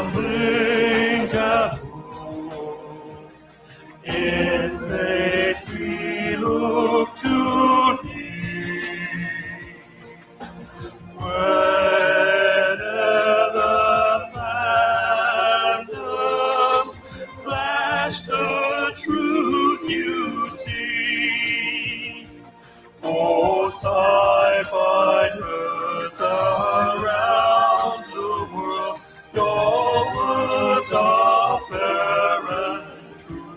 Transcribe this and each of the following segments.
rumbling down. In faith we look to thee. Whenever the phantoms flash the truth you see, most I find earth around the world, your words are fair and true.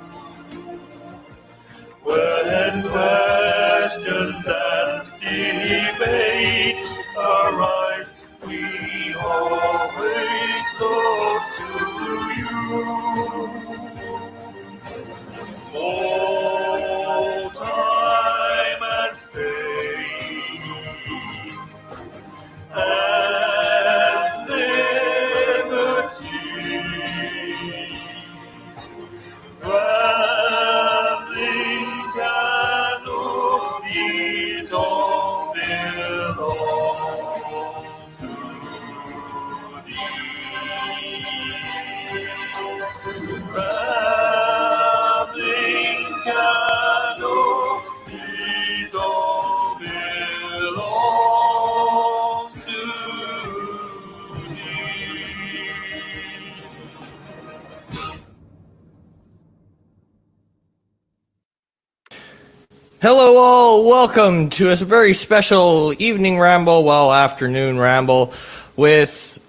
When questions and debates arise, we always look to you. Oh, time and space and liberty, traveling canoe, these all belong to thee. Traveling canoe, these all belong to thee. Hello all, welcome to a very special evening ramble, afternoon ramble with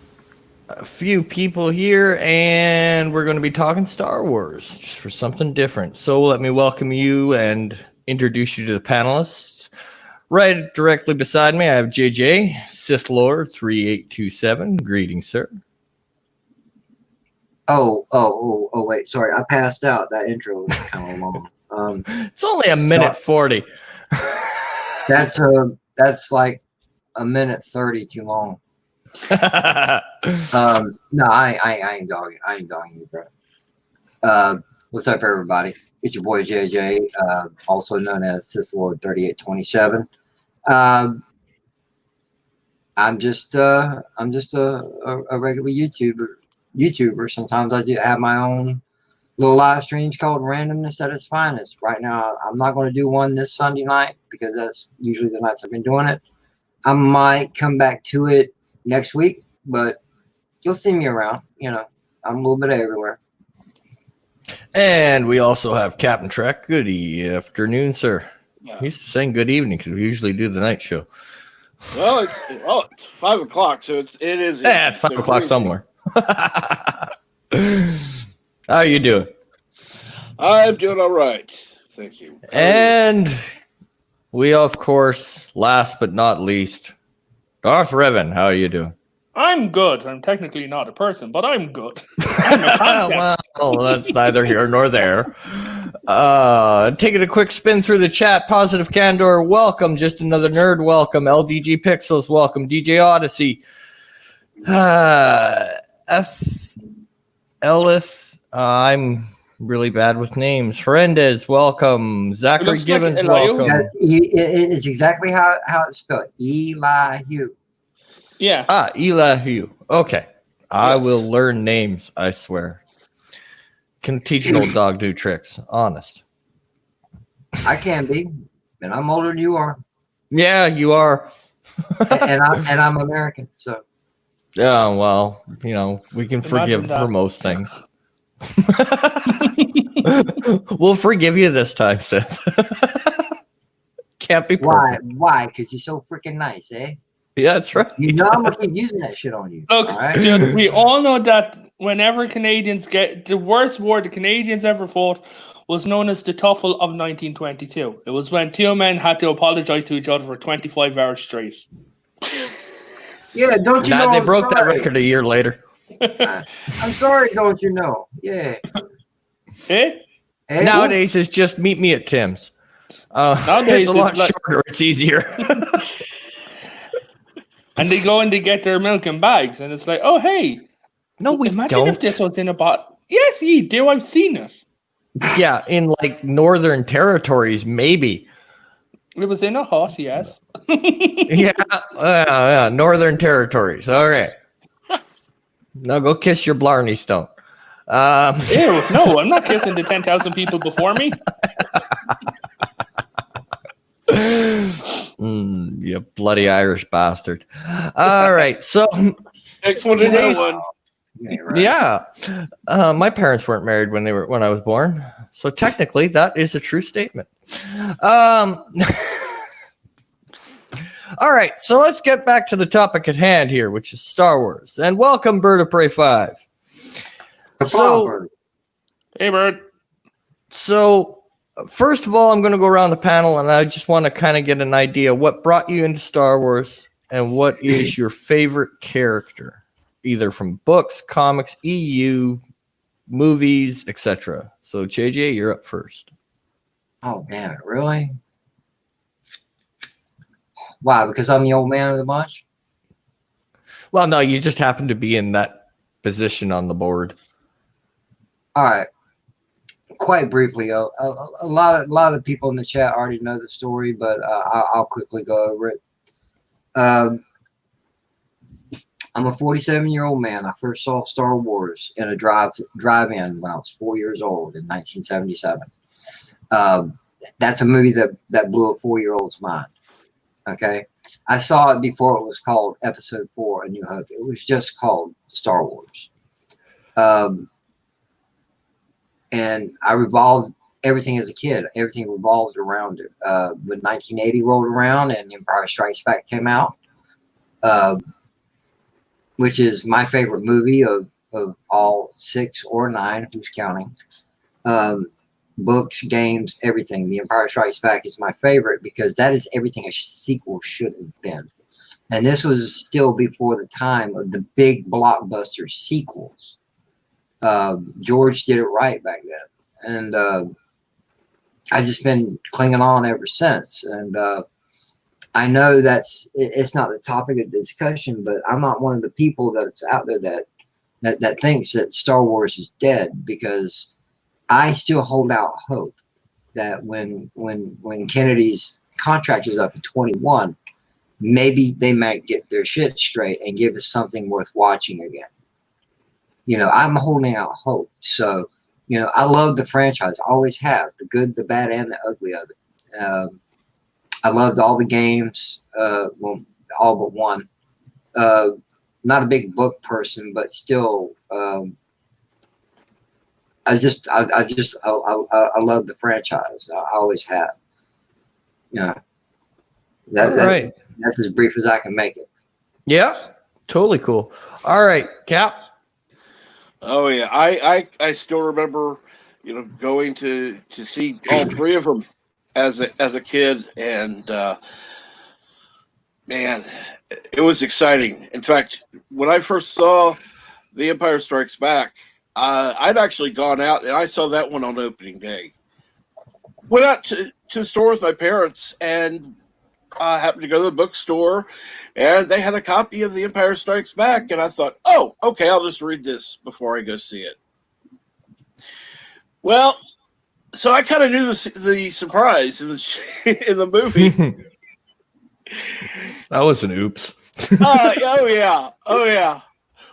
a few people here, and we're going to be talking Star Wars, just for something different. So let me welcome you and introduce you to the panelists. Right directly beside me, I have JJ, Sith Lord 3827. Greetings, sir. Oh, wait, sorry, I passed out. That intro was kind of long. It's only a minute 40. That's like a minute 30 too long. No, I ain't dogging. I ain't dogging you, bro. What's up, everybody? It's your boy JJ, also known as Sith Lord 3827. I'm just a regular YouTuber. Sometimes I do have my own little live streams called Randomness at its Finest. Right now, I'm not going to do one this Sunday night because that's usually the nights I've been doing it. I might come back to it next week, but you'll see me around. You know, I'm a little bit everywhere. And we also have Captain Trek. Good afternoon, sir. Yeah. He's saying good evening because we usually do the night show. Well, it's 5 o'clock, so it is. Yeah, it's 5 o'clock somewhere. How are you doing? I'm doing all right. Thank you. And we, of course, last but not least, Darth Revan. How are you doing? I'm good. I'm technically not a person, but I'm good. I'm a concept. Well, that's neither here nor there. Taking a quick spin through the chat. Positive Candor, welcome. Just Another Nerd, welcome. LDG Pixels, welcome. DJ Odyssey. S. Ellis, I'm really bad with names. Hernandez, welcome. Zachary Gibbons, welcome. It's exactly how it's spelled. Elihu. Yeah. Elihu. Okay. I Yes. will learn names, I swear. Can teach an old dog do tricks. Honest. I can be, and I'm older than you are, Yeah, you are. and I'm American, so. Yeah, well, you know, we can forgive that. for most things. We'll forgive you this time, Seth. Can't be perfect. Why? Because you're so freaking nice, eh? Yeah, that's right. You know I'm gonna keep using that shit on you. Look, all right? dude, we all know that whenever Canadians get the worst war the Canadians ever fought was known as the Tuffle of 1922. It was when two men had to apologize to each other for 25 hours straight. Yeah, don't you know? They I'm broke that sorry. record a year later. I'm sorry, don't you know? Yeah. Eh? Hey, Nowadays, it's just meet me at Tim's. Nowadays, It's a lot it's like- shorter. It's easier. And they go and they get their milk in bags, and it's like, oh, hey. No, we imagine don't. if this was in a bottle. Yes, ye do. I've seen it. Yeah, in like northern territories, maybe. It was in a hut, yes. Yeah, northern territories. Okay. No, go kiss your Blarney Stone. Ew, no, I'm not kissing the 10,000 people before me. You bloody Irish bastard. All right, so Next one to know Today's- one. Yeah, right. yeah, my parents weren't married when I was born, so technically that is a true statement. All right, so let's get back to the topic at hand here, which is Star Wars. And welcome, Bird of Prey 5. So, Hey, Bird. so first of all, I'm going to go around the panel, and I just want to kind of get an idea what brought you into Star Wars and what is your favorite character, either from books, comics, EU, movies, etc. So, JJ, you're up first. Oh, damn it. Really? Why? Because I'm the old man of the bunch? Well, no, you just happen to be in that position on the board. All right. Quite briefly, a lot of people in the chat already know the story, but I'll quickly go over it. I'm a 47-year-old man. I first saw Star Wars in a drive-in when I was 4 years old in 1977. That's a movie that blew a 4-year-old's mind. Okay, I saw it before it was called Episode 4: A New Hope. It was just called Star Wars. And I revolved everything as a kid. Everything revolved around it. When 1980 rolled around and Empire Strikes Back came out, which is my favorite movie of all 6 or 9, who's counting. Books, games, everything. The Empire Strikes Back is my favorite because that is everything a sequel should have been. And this was still before the time of the big blockbuster sequels. George did it right back then. And I've just been clinging on ever since. And I know it's not the topic of discussion, but I'm not one of the people that's out there that thinks that Star Wars is dead, because I still hold out hope that when Kennedy's contract is up at 21, maybe they might get their shit straight and give us something worth watching again. You know, I'm holding out hope. So, you know, I love the franchise. I always have, the good, the bad, and the ugly of it. I loved all the games, well, all but one. Not a big book person, but still, I love the franchise. I always have. Yeah. Right. That's as brief as I can make it. Yeah, totally cool. All right, Cap. Oh yeah, I still remember, you know, going to see all 3 of them as a kid, and man, it was exciting. In fact, when I first saw The Empire Strikes Back, I'd actually gone out and I saw that one on opening day. Went out to the store with my parents and happened to go to the bookstore, and they had a copy of The Empire Strikes Back, and I thought, oh, okay, I'll just read this before I go see it. Well, so I kind of knew the surprise in the movie. That was an oops. Oh yeah.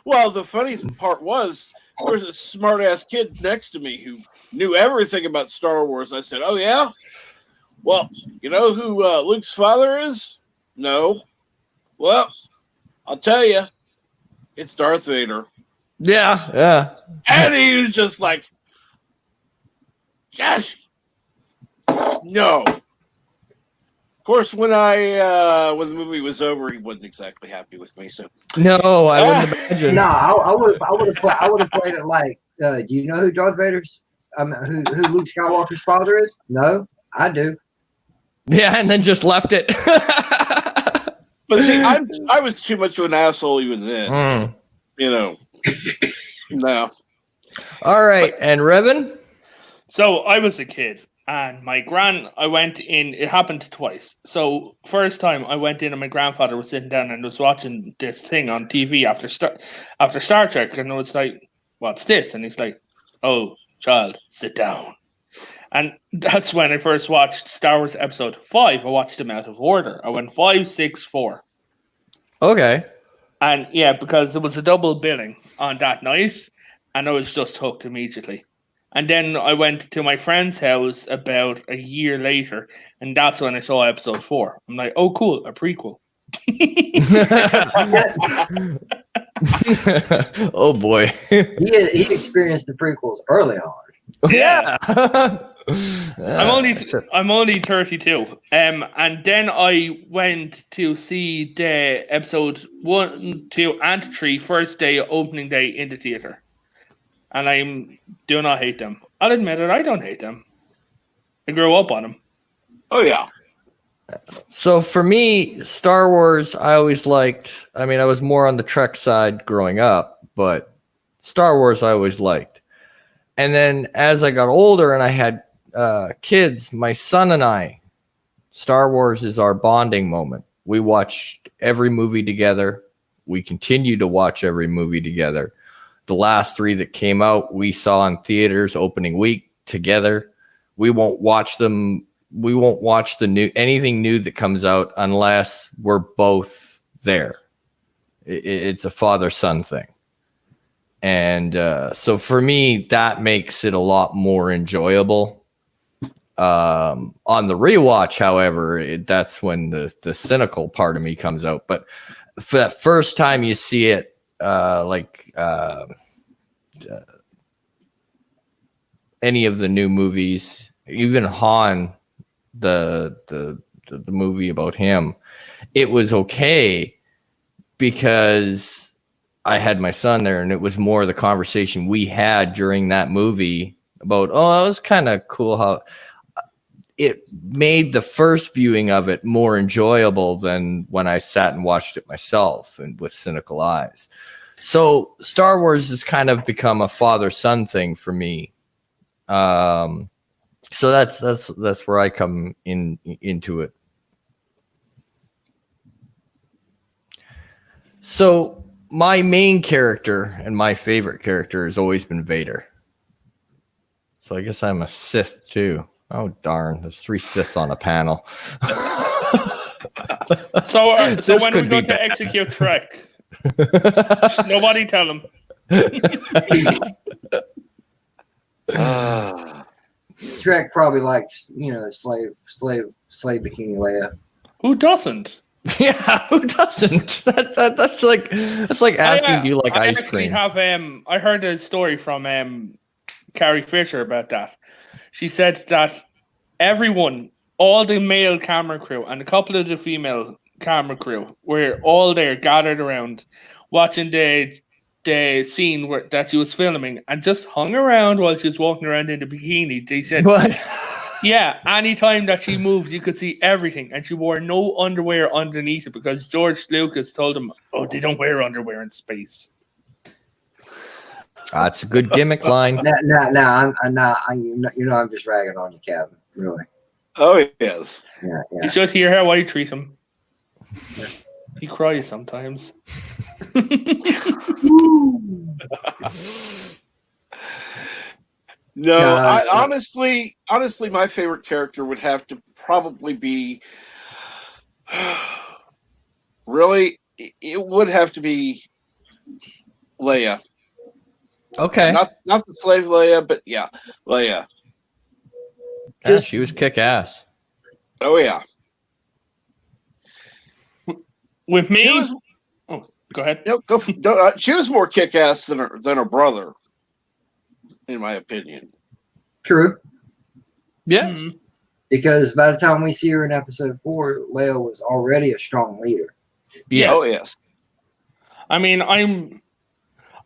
Well, the funny part was, there was a smart-ass kid next to me who knew everything about Star Wars. I said, oh yeah? Well, you know who Luke's father is? No. Well, I'll tell you, it's Darth Vader. Yeah. And he was just like, Josh, no. Of course, when the movie was over, he wasn't exactly happy with me. So No, I wouldn't imagine. No, I would have played it like, do you know who Darth Vader's, who Luke Skywalker's father is? No, I do. Yeah, and then just left it. but see, I was too much of an asshole even then. You know. No. All right, and Revan? So I was a kid, and I went in, it happened twice. So first time I went in and my grandfather was sitting down and was watching this thing on TV after Star Trek, and I was like, what's this? And he's like, oh, child, sit down. And that's when I first watched Star Wars Episode 5. I watched them out of order. I went 5, 6, 4. Okay. And yeah, because there was a double billing on that night, and I was just hooked immediately. And then I went to my friend's house about a year later, and that's when I saw episode 4. I'm like, oh, cool, a prequel. Oh boy. He experienced the prequels early on. Yeah. I'm only 32. And then I went to see the episode 1, 2, and 3 first day opening day in the theater. And I do not hate them. I'll admit it, I don't hate them. I grew up on them. Oh yeah. So for me, Star Wars, I always liked. I mean, I was more on the Trek side growing up, but Star Wars I always liked. And then as I got older and I had kids, my son and I, Star Wars is our bonding moment. We watched every movie together. We continue to watch every movie together. The last 3 that came out, we saw in theaters opening week together. We won't watch them. We won't watch anything new that comes out unless we're both there. It's a father-son thing. And so for me, that makes it a lot more enjoyable. On the rewatch, however, that's when the cynical part of me comes out. But for that first time you see it, any of the new movies, even Han, the movie about him, it was okay because I had my son there, and it was more the conversation we had during that movie about, oh, it was kind of cool how it made the first viewing of it more enjoyable than when I sat and watched it myself and with cynical eyes. So Star Wars has kind of become a father-son thing for me. So that's where I come into it. So my main character and my favorite character has always been Vader. So I guess I'm a Sith too. Oh darn! There's 3 Sith on a panel. So This when are we could be going to bad. execute Trek? Nobody tell him. Trek probably likes, slave bikini Leia. Who doesn't? Yeah, who doesn't? That's like asking, do you like I ice actually cream? have I heard a story from Carrie Fisher about that. She said that everyone, all the male camera crew and a couple of the female camera crew were all there gathered around watching the scene that she was filming and just hung around while she was walking around in the bikini. They said, What? yeah, anytime that she moved, you could see everything, and she wore no underwear underneath it because George Lucas told them, oh, they don't wear underwear in space. That's a good gimmick line. I'm just ragging on you, Kevin. Really. Oh yes. Yeah. You should hear how I treat him. He cries sometimes. No, Uh, honestly, my favorite character would have to probably be. Really, it would have to be Leia. Okay. Not the slave Leia, but yeah, Leia. Yeah, she was kick ass. Oh yeah. With me, She was, go ahead. she was more kick ass than her brother, in my opinion. True. Yeah. Mhm. Because by the time we see her in episode 4, Leia was already a strong leader. Yes. Oh yes. I mean,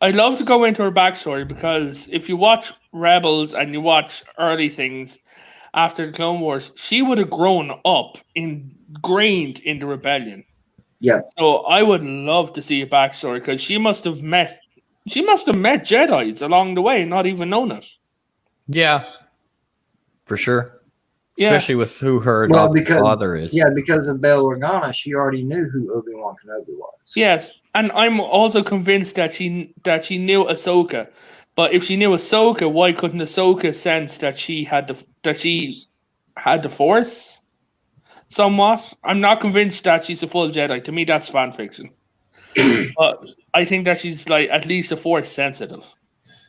I'd love to go into her backstory because if you watch Rebels and you watch early things after the Clone Wars, she would have grown up ingrained in the rebellion. Yeah. So I would love to see a backstory because she must have met Jedis along the way, not even known it. Yeah. For sure. Yeah. Especially with who her Well, adopted because- father is. Yeah, because of Bail Organa, she already knew who Obi-Wan Kenobi was. Yes, and I'm also convinced that she knew Ahsoka. But if she knew Ahsoka, why couldn't Ahsoka sense that she had the Force? Somewhat. I'm not convinced that she's a full Jedi. To me, that's fan fiction. but I think that she's like at least a force sensitive.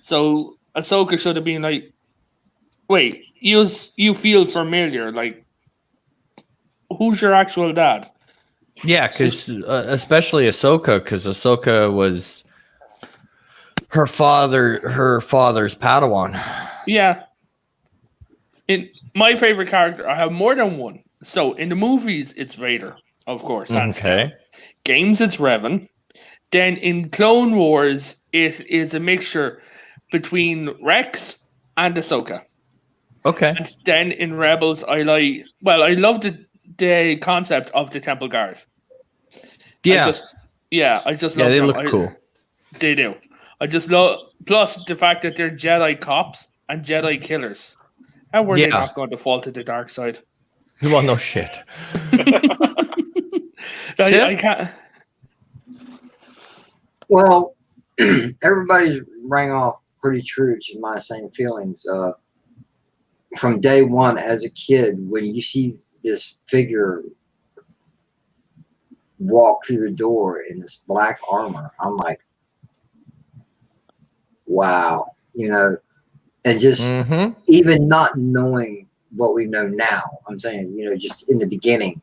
So Ahsoka should have been like, wait, you feel familiar? Like, who's your actual dad? Yeah, because especially Ahsoka, because Ahsoka was her father's Padawan. Yeah. In my favorite character, I have more than one. So in the movies, it's Vader, of course. hands down. Okay. Games, it's Revan. Then in Clone Wars, it is a mixture between Rex and Ahsoka. Okay. And then in Rebels, I love the concept of the Temple Guard. Yeah. I just love Yeah, they them. look cool. They do. I just love, plus the fact that they're Jedi cops and Jedi killers. How were they Yeah. not going to fall to the dark side? Well, no shit. I can't. Well, everybody's rang off pretty true to my same feelings. From day one as a kid, when you see this figure walk through the door in this black armor, I'm like, wow, and just Mm-hmm. even not knowing what we know now, I'm saying, just in the beginning,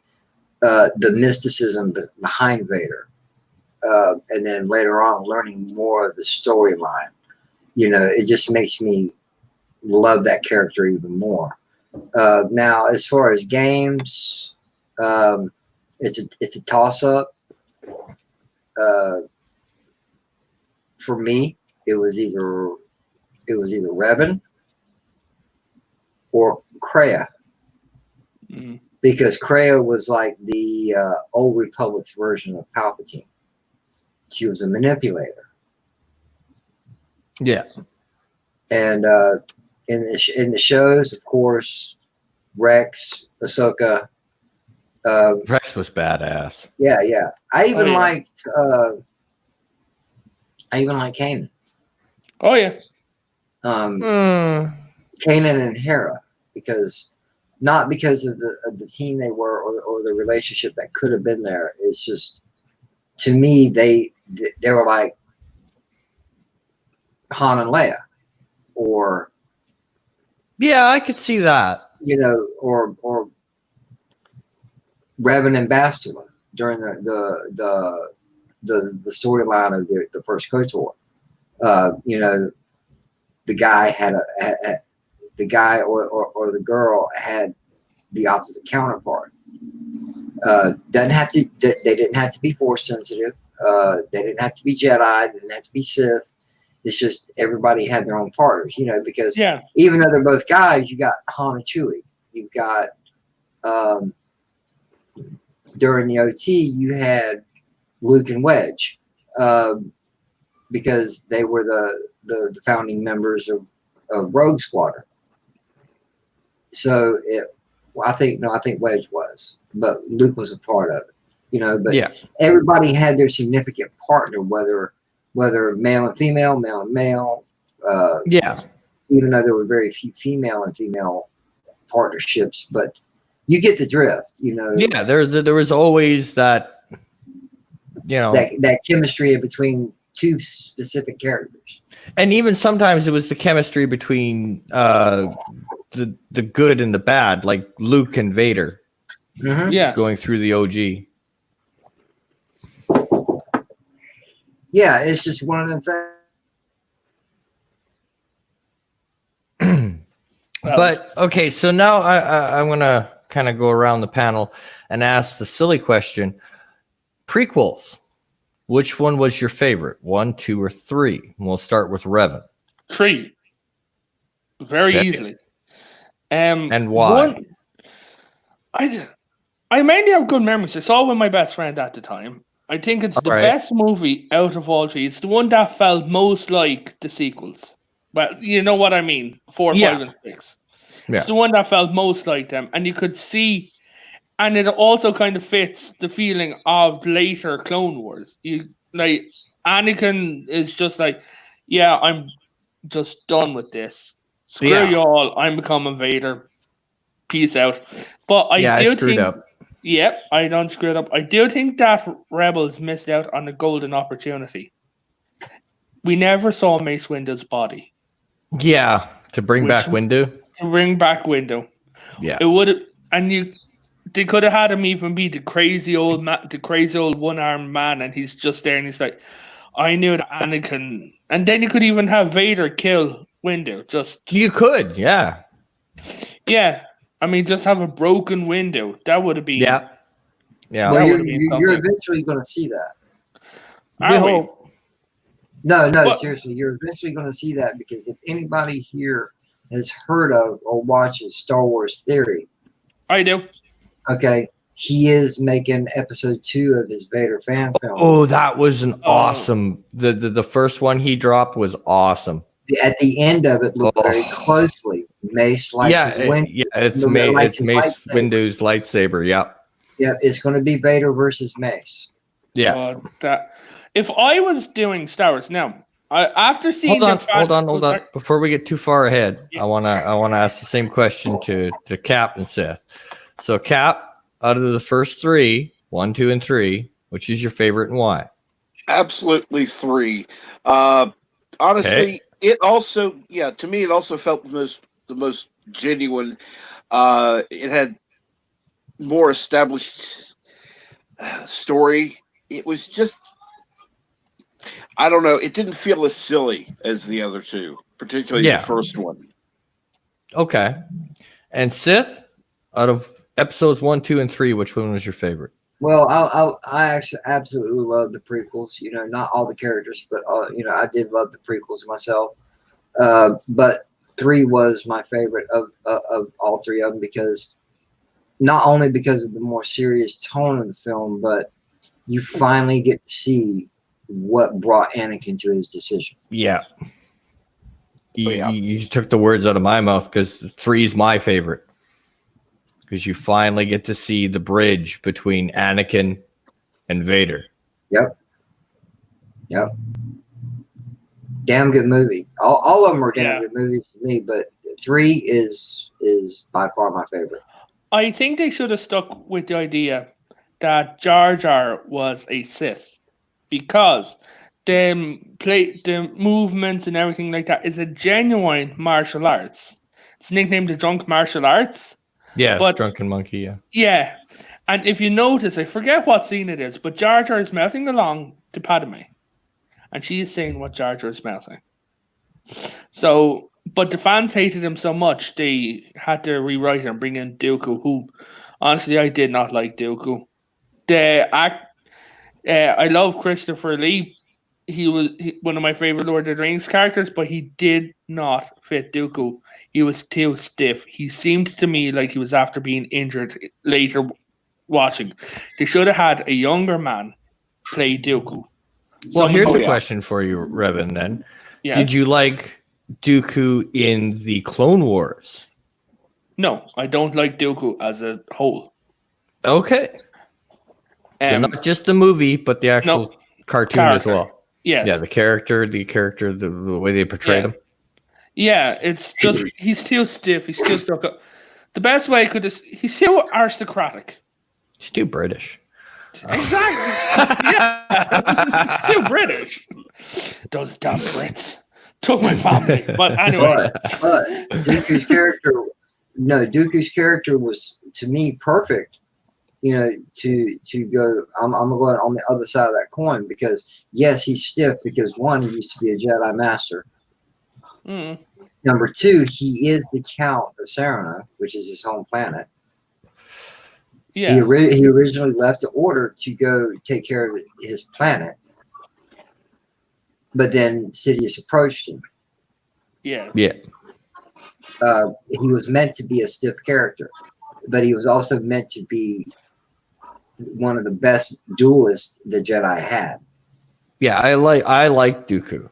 the mysticism behind Vader, and then later on learning more of the storyline, it just makes me love that character even more. Now, as far as games, it's a toss up. For me, it was either Revan or Kreia, because Kreia was like the old Republic's version of Palpatine. She was a manipulator, Yeah. and in the shows, of course, Rex, Ahsoka. Rex was badass. Yeah. I even yeah. liked Kanan. Oh yeah. Kanan and Hera, not because of the team they were or the relationship that could have been there. It's just, to me, they were like Han and Leia, or Yeah, I could see that. or Revan and Bastila during the storyline of the first KOTOR. The guy had the guy or the girl had the opposite counterpart. They didn't have to be force sensitive. They didn't have to be Jedi. They didn't have to be Sith. It's just everybody had their own partners, because even though they're both guys, you got Han and Chewie. You've got during the OT, you had Luke and Wedge, because they were the founding members of Rogue Squadron. So I think Wedge was, but Luke was a part of it. But everybody had their significant partner, whether male and female, male and male. Even though there were very few female and female partnerships, but you get the drift. Yeah, there was always that. That chemistry between two specific characters. And even sometimes it was the chemistry between the good and the bad, like Luke and Vader. Mm-hmm. Yeah. Going through the OG. Yeah, it's just one of them things. But okay, so now I'm gonna kind of go around the panel and ask the silly question: prequels. Which one was your favorite? 1, 2, or 3? And we'll start with Revan. 3. Very Okay. easily. And why? I mainly have good memories. I saw it with my best friend at the time. I think it's the best movie out of all 3. It's the one that felt most like the sequels. But you know what I mean? 4, 5, and 6. Yeah. It's the one that felt most like them. And you could see, and it also kind of fits the feeling of later Clone Wars. Anakin is just like, yeah, I'm just done with this. Screw you all. I'm becoming Vader. Peace out. But I do screwed think up. Yep, I don't screw it up. I do think that Rebels missed out on a golden opportunity. We never saw Mace Windu's body. Yeah, to bring Which- back Windu. To bring back Windu. Yeah. It would have, and they could have had him even be the crazy old one-armed man, and he's just there, and he's like, I knew that Anakin, and then you could even have Vader kill Windu. You could, yeah. Yeah, I mean, just have a broken window. That would have been. Yeah. Yeah. Well, that you're, would've been you're something. eventually going to see that. We Are we? hope. No, What? seriously, you're eventually going to see that because if anybody here has heard of or watches Star Wars Theory, I do. okay, he is making episode 2 of his Vader fan film. Oh, that was an Oh. awesome. The first one he dropped was awesome. At the end of it, look very Oh. closely. Mace lights Yeah, his window. it's No, Mace lights his lightsaber. Windu's lightsaber. Yep. Yeah, it's going to be Vader versus Mace. Yeah. That if I was doing Star Wars now, after seeing Hold on. Sorry. Before we get too far ahead, Yeah. I wanna ask the same question to Cap and Sith. So Cap, out of the first 3, 1, 2, and 3, which is your favorite and why? Absolutely 3. Honestly, it also, to me, it also felt the most genuine. It had more established story. It was just, I don't know. It didn't feel as silly as the other 2, particularly Yeah. the first one. Okay. And Sith, out of episodes 1, 2, and 3, which one was your favorite? Well, I actually absolutely love the prequels. You know, not all the characters, but I did love the prequels myself. But 3 was my favorite of all 3 of them because not only because of the more serious tone of the film, but you finally get to see what brought Anakin to his decision. Yeah. yeah. You took the words out of my mouth because 3 is my favorite. Because you finally get to see the bridge between Anakin and Vader. Yep. Damn good movie. All of them are damn good movies to me, but 3 is by far my favorite. I think they should have stuck with the idea that Jar Jar was a Sith because the movements and everything like that is a genuine martial arts. It's nicknamed the Drunk Martial Arts. Yeah, But- Drunken Monkey, yeah. Yeah, and if you notice, I forget what scene it is, but Jar Jar is melting along to Padme, and she is saying what Jar Jar is melting. So, but the fans hated him so much they had to rewrite it and bring in Dooku, who, honestly, I did not like Dooku. I love Christopher Lee. He was one of my favorite Lord of the Rings characters, but he did not fit Dooku. He was too stiff. He seemed to me like he was after being injured later watching. They should have had a younger man play Dooku. Well, here's Oh, a yeah. question for you, Revan, then. Yeah. Did you like Dooku in the Clone Wars? No, I don't like Dooku as a whole. Okay. So not just the movie, but the actual cartoon as character. well. Yes. Yeah, the character, the way they portrayed Yeah. him. Yeah, it's just he's too stiff. He's too stuck up. The best way I could he's too aristocratic. He's too British. Exactly. Yeah. He's too British. Those dumb Brits took my family. But anyway, But Dooku's character was to me perfect. You know, to go. I'm going on the other side of that coin because yes, he's stiff because 1, he used to be a Jedi Master. mm, Number 2, he is the Count of Serena, which is his home planet. yeah, He originally left the Order to go take care of his planet, but then Sidious approached him. yeah, Yeah. He was meant to be a stiff character, but he was also meant to be one of the best duelists the Jedi had. Yeah, I like Dooku.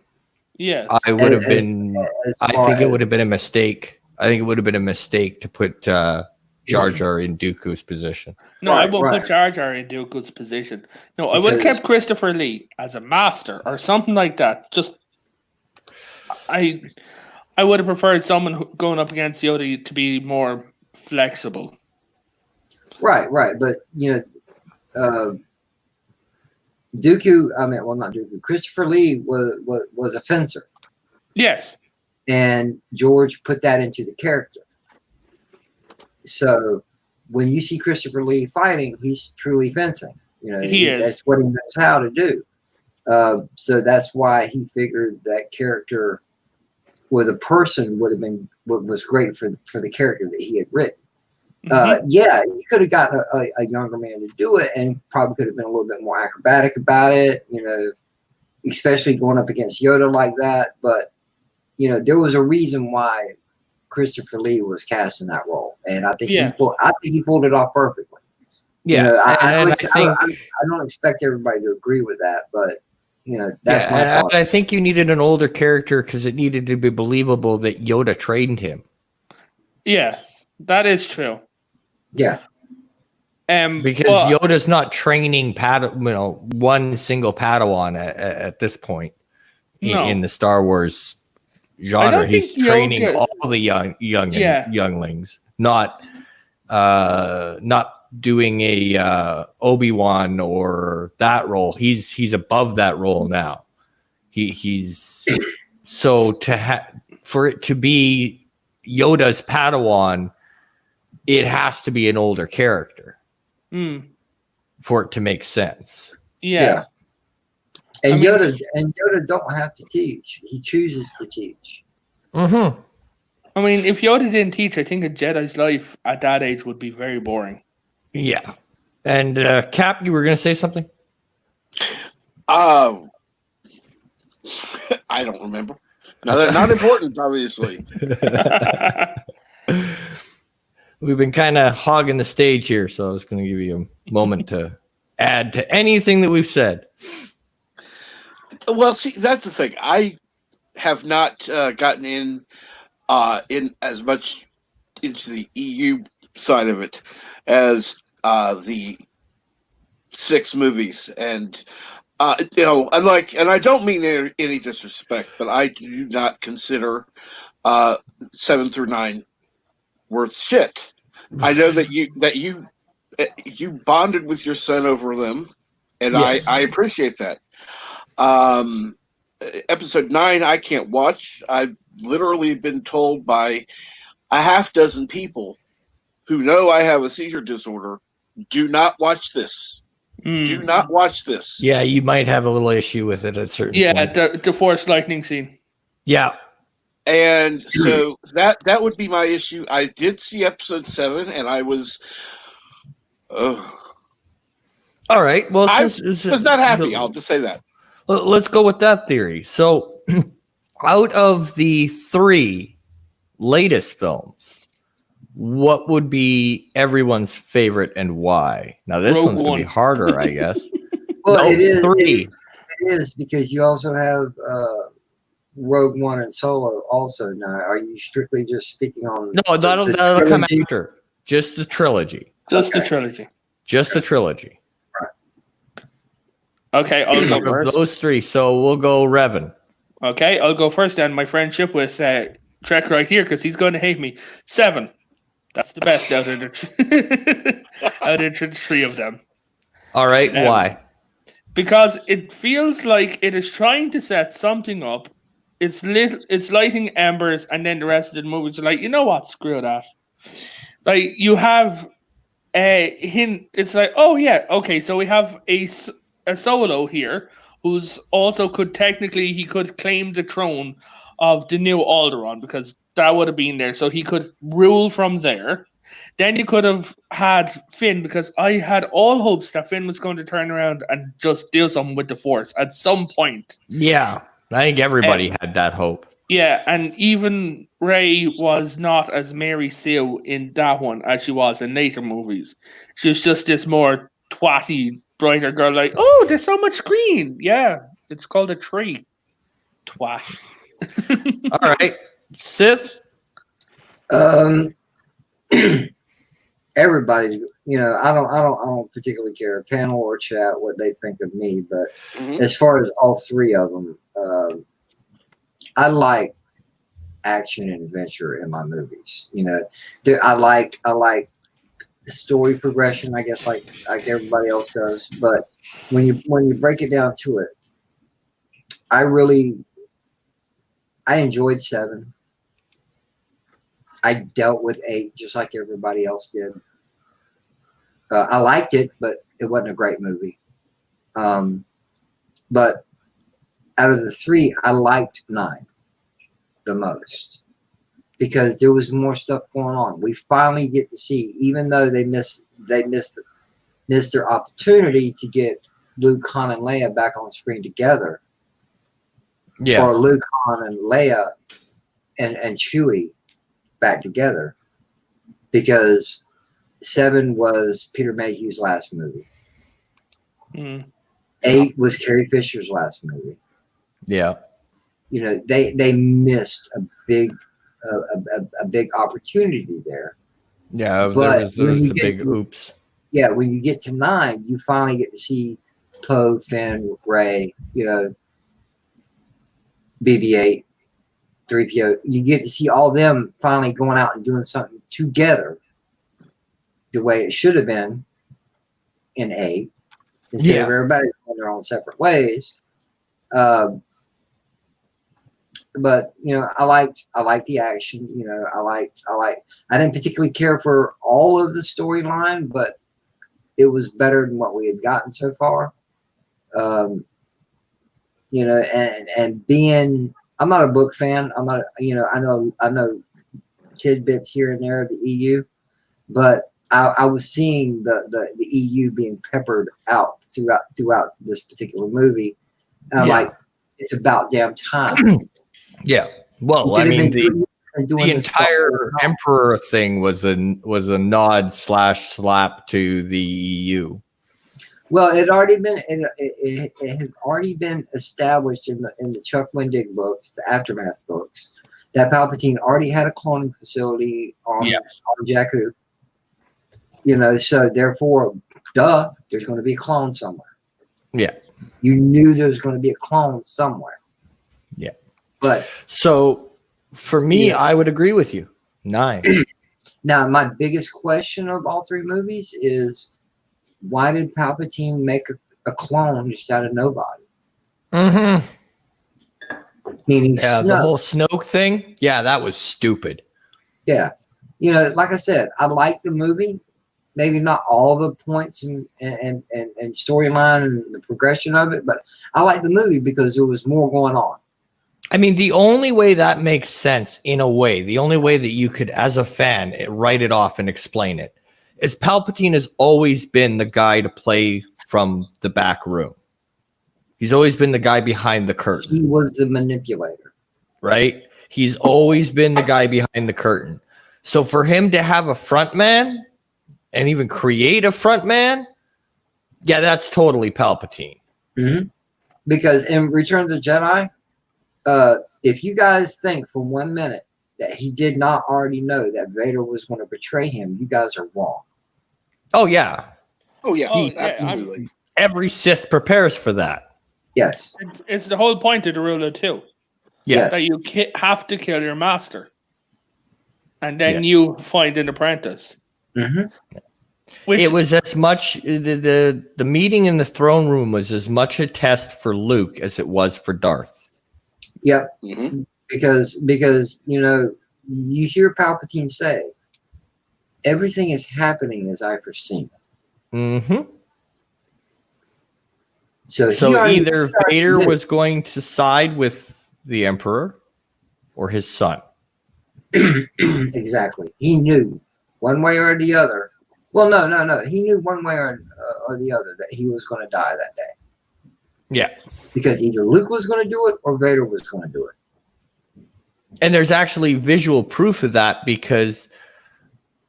yeah. I would have As- been As I far think it as- would have been a mistake. I think it would have been a mistake to put Jar Jar in Dooku's position. No, I Right, won't right. put Jar Jar in Dooku's position. No, I would have Because- kept Christopher Lee as a master or something like that. Just I would have preferred someone going up against Yoda to be more flexible. Right. But Dooku. Not Dooku. Christopher Lee was a fencer, Yes. and George put that into the character. So when you see Christopher Lee fighting, he's truly fencing. He is. That's what he knows how to do. So that's why he figured that character with a person would have been what was great for the character that he had written. Yeah, you could have gotten a younger man to do it, and probably could have been a little bit more acrobatic about it. Especially going up against Yoda like that. But there was a reason why Christopher Lee was cast in that role, and I think he pulled it off perfectly. Yeah, I don't expect everybody to agree with that, but that's my thought. I think you needed an older character because it needed to be believable that Yoda trained him. Yeah, that is true. Yeah. Because Yoda's not training one single Padawan at this point in the Star Wars genre. He's training all the younglings, not doing a Obi-Wan or that role. He's above that role now. He's so for it to be Yoda's Padawan, it has to be an older character for it to make sense. Yeah. And Yoda don't have to teach. He chooses to teach. Mm-hmm. I mean, if Yoda didn't teach, I think a Jedi's life at that age would be very boring. Yeah. And Cap, you were going to say something? I don't remember. No, they're not important, obviously. We've been kind of hogging the stage here, so I was going to give you a moment to add to anything that we've said. Well, see, that's the thing. I have not gotten in as much into the EU side of it as the 6 movies, and unlike, and I don't mean any disrespect, but I do not consider 7 through 9 worth shit. I know that you bonded with your son over them, and yes. I appreciate that. Episode 9 I can't watch. I've literally been told by a half dozen people who know I have a seizure disorder, do not watch this. Do not watch this. Yeah, you might have a little issue with it at certain point. The Force lightning scene. Yeah. And so that would be my issue. I did see episode 7, and I was all right. Well, I was not happy. I'll just say that. Let's go with that theory. So, out of the 3 latest films, what would be everyone's favorite and why? Now, this one's going to be harder, I guess. Well, no, it is 3. It is because you also have Rogue One and Solo also now. Are you strictly just speaking on? No, that'll come after. Just the trilogy. Just the trilogy. Just the trilogy. Okay, I'll go first. Those 3, so we'll go Revan. Okay, I'll go first then. My friendship with Trek right here, because he's going to hate me. 7. That's the best out of the 3 of them. All right, why? Because it feels like it is trying to set something up. It's lighting embers, and then the rest of the movies are like, you know what? Screw that. Like, you have a hint. It's like, oh yeah, okay, so we have a Solo here, who's also could claim the throne of the new Alderaan, because that would have been there, so he could rule from there. Then you could have had Finn, because I had all hopes that Finn was going to turn around and just do something with the Force at some point. Yeah, I think everybody had that hope. Yeah, and even Rey was not as Mary Sue in that one as she was in later movies. She was just this more twatty, brighter girl, like, oh, there's so much green. Yeah, it's called a tree. Twat. All right, Sith. Everybody's, I don't particularly care, panel or chat, what they think of me, but as far as all 3 of them, I like action and adventure in my movies. I like story progression, I guess, like everybody else does. But when you break it down to it, I enjoyed 7. I dealt with 8 just like everybody else did. I liked it, but it wasn't a great movie. But out of the 3, I liked 9 the most because there was more stuff going on. We finally get to see, even though they missed their opportunity to get Luke, Han, and Leia back on screen together. Yeah. Or Luke, Han, and Leia and Chewie back together, because 7 was Peter Mayhew's last movie. 8 was Carrie Fisher's last movie. Yeah. You know, they missed a big opportunity there. Yeah, But there was when a you get big to- oops. Yeah, when you get to 9, you finally get to see Poe, Finn, Rey, you know, BB-8, 3PO. You get to see all them finally going out and doing something together the way it should have been in 8, instead of everybody going their own separate ways. But you know, I liked the action. You know, I didn't particularly care for all of the storyline, but it was better than what we had gotten so far. You know, and being, I'm not a book fan. I'm not, you know, I know tidbits here and there of the EU, but I was seeing the EU being peppered out throughout this particular movie. And I'm like, it's about damn time. Yeah. Well, I mean, the entire time. Emperor thing was a nod / slap to the EU. Well, it had already been established in the Chuck Wendig books, the Aftermath books, that Palpatine already had a cloning facility on Jakku. You know, so therefore, there's going to be a clone somewhere. Yeah. You knew there was going to be a clone somewhere. Yeah. But so for me, I would agree with you. 9. Now, my biggest question of all 3 movies is, why did Palpatine make a clone just out of nobody? Mm-hmm. Meaning the Snoke. whole Snoke thing. Yeah, that was stupid. Yeah. You know, like I said, I like the movie. Maybe not all the points and storyline and the progression of it, but I like the movie because there was more going on. I mean, the only way that makes sense, in a way, the only way that you could, as a fan, write it off and explain it, is Palpatine has always been the guy to play from the back room. He's always been the guy behind the curtain. He was the manipulator. Right? He's always been the guy behind the curtain. So for him to have a front man and even create a front man, yeah, that's totally Palpatine. Mm-hmm. Because in Return of the Jedi, if you guys think for 1 minute that he did not already know that Vader was going to betray him, you guys are wrong. Oh, yeah. Oh, yeah. Oh, Absolutely. Every Sith prepares for that. Yes. It's the whole point of the rule of 2. Yes. That you have to kill your master. And then you find an apprentice. Mm-hmm. It was as much, the meeting in the throne room was as much a test for Luke as it was for Darth. Yep. Mm-hmm. Because you know, you hear Palpatine say, everything is happening as I foreseen it. Mm-hmm. So either Vader was going to side with the Emperor or his son. Exactly. He knew one way or the other. Well, no. He knew one way or the other that he was going to die that day. Yeah. Because either Luke was going to do it or Vader was going to do it. And there's actually visual proof of that, because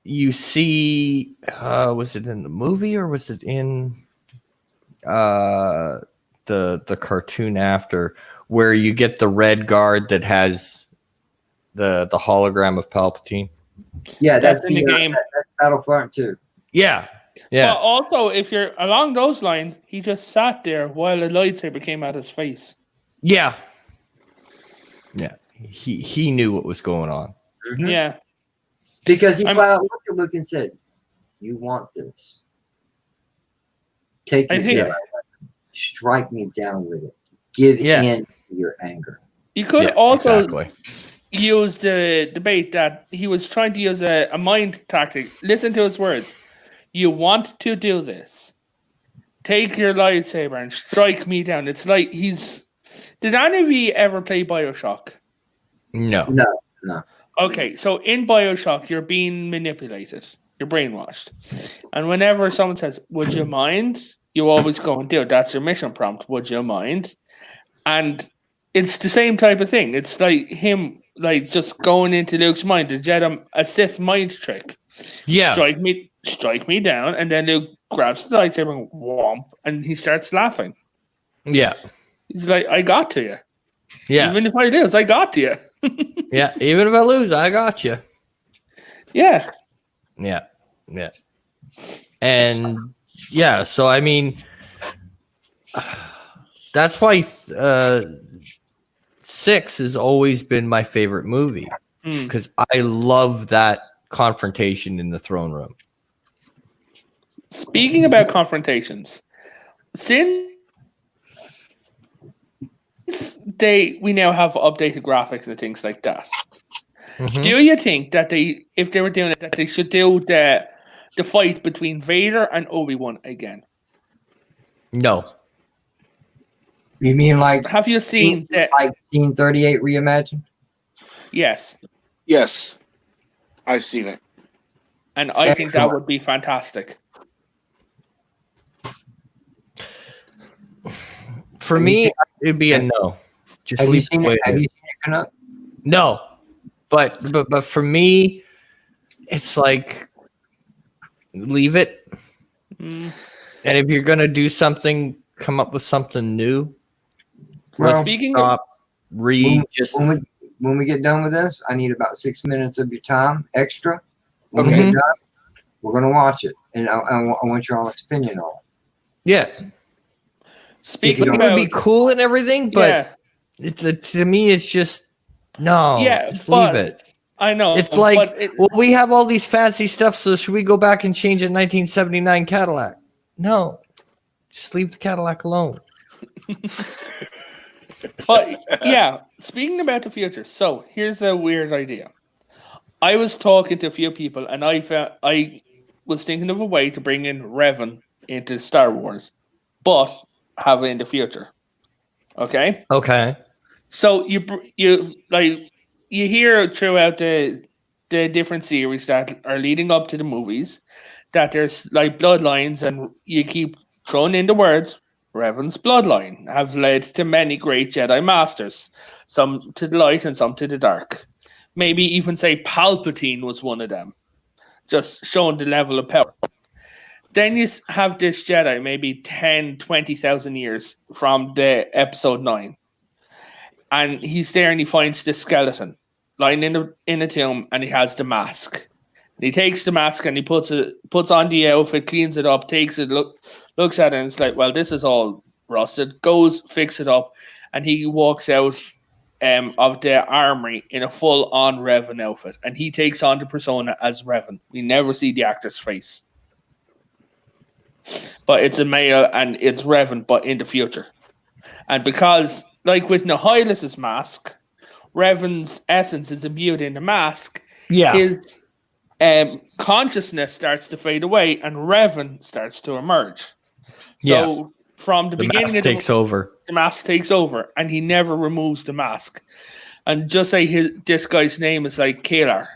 you see, was it in the movie or was it in the cartoon after, where you get the red guard that has the hologram of Palpatine? Yeah, that's in the game. That's Battlefront 2. Yeah. Yeah. But also, if you're along those lines, he just sat there while a lightsaber came at his face. Yeah. Yeah. He knew what was going on. Mm-hmm. Yeah. Because he flat out looked at Luke and said, You want this. Take I your think- Jedi weapon. Strike me down with it. Give Yeah. in to your anger. You could Yeah, also exactly. use the debate that he was trying to use a mind tactic. Listen to his words. You want to do this. Take your lightsaber and strike me down. It's like he's... Did any of you ever play Bioshock? No. No. Okay, so in Bioshock, you're being manipulated. You're brainwashed. And whenever someone says, would you mind? You always go and do it. That's your mission prompt. Would you mind? And it's the same type of thing. It's like him, like just going into Luke's mind, the Jedi, a Sith mind trick. Yeah. Strike me down, and then Luke grabs the lightsaber and whomp, and he starts laughing. Yeah. He's like, I got to you. Yeah. Even if I lose, I got to you. Yeah. Even if I lose, I got you. Yeah. Yeah. Yeah. And yeah, so I mean, that's why 6 has always been my favorite movie Mm. because I love that confrontation in the throne room. Speaking about confrontations, since we now have updated graphics and things like that, Mhm. do you think that if they were doing it, that they should do the fight between Vader and Obi-Wan again? No. You mean like Have you seen that? Scene 38 reimagined? Yes, Yes, I've seen it. and I think that Excellent. would be fantastic. For Have you me, seen- it'd be a no. Just Have you leave seen it the way it? it Have is. you seen it, Canuck? No. But for me, it's like leave it. Mm. And if you're gonna do something, come up with something new. Well, Speaking of, Stop, read, just when we get done with this, I need about 6 minutes of your time extra. When we Okay. get done, we're gonna watch it, and I want your honest opinion on it. yeah. speaking you It about, would be cool and everything, but yeah, to me, it's just no. yeah, just but leave it. I know It's like, but well, we have all these fancy stuff, so should we go back and change a 1979 Cadillac? No, just leave the Cadillac alone. But yeah, speaking about the future, so here's a weird idea. I was talking to a few people, and I was thinking of a way to bring in Revan into Star Wars, but have it in the future. Okay, Okay. so you hear throughout the different series that are leading up to the movies that there's like bloodlines, and you keep throwing in the words Revan's bloodline have led to many great Jedi masters, some to the light and some to the dark. Maybe even say Palpatine was one of them, just showing the level of power. Then you have this Jedi, maybe 10, 20,000 years from the episode 9. And he's there and he finds the skeleton lying in a tomb, and he has the mask. And he takes the mask and he puts on the outfit, cleans it up, takes it, looks at it, and it's like, well, this is all rusted. Goes, fix it up, and he walks out of the armory in a full-on Revan outfit, and he takes on the persona as Revan. We never see the actor's face, but it's a male and it's Revan, but in the future. And because, like with Nihilus's mask, Revan's essence is imbued in the mask, Yeah. his consciousness starts to fade away, and Revan starts to emerge. So from the The beginning mask of takes over. the mask takes over, and he never removes the mask. And just say this guy's name is like Kalar.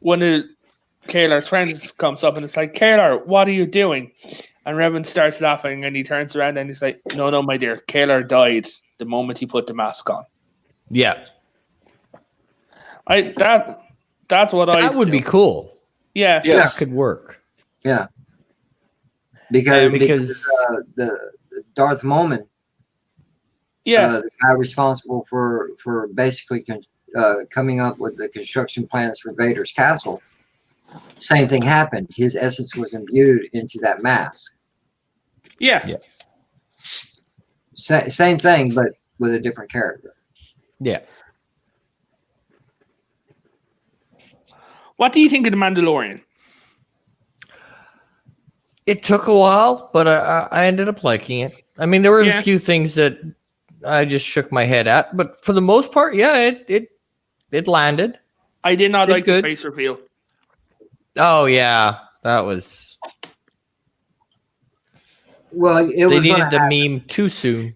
One of Kalar's friends comes up and it's like, Kalar, what are you doing? And Revan starts laughing, and he turns around and he's like, no, my dear, Kalar died the moment he put the mask on. Yeah. That's what I That would be cool. Yeah. Yes. That could work. Yeah, because Because the Darth Maul, Yeah. the guy responsible for basically coming up with the construction plans for Vader's castle, same thing happened. His essence was imbued into that mask. Yeah. Yeah. Same thing, but with a different character. yeah. What do you think of The Mandalorian? It took a while, but I ended up liking it. I mean, there were Yeah. a few things that I just shook my head at, but for the most part, yeah, it landed. I did not Did like good. the face reveal. Oh yeah, that was. Well, it They was needed gonna the happen. meme too soon.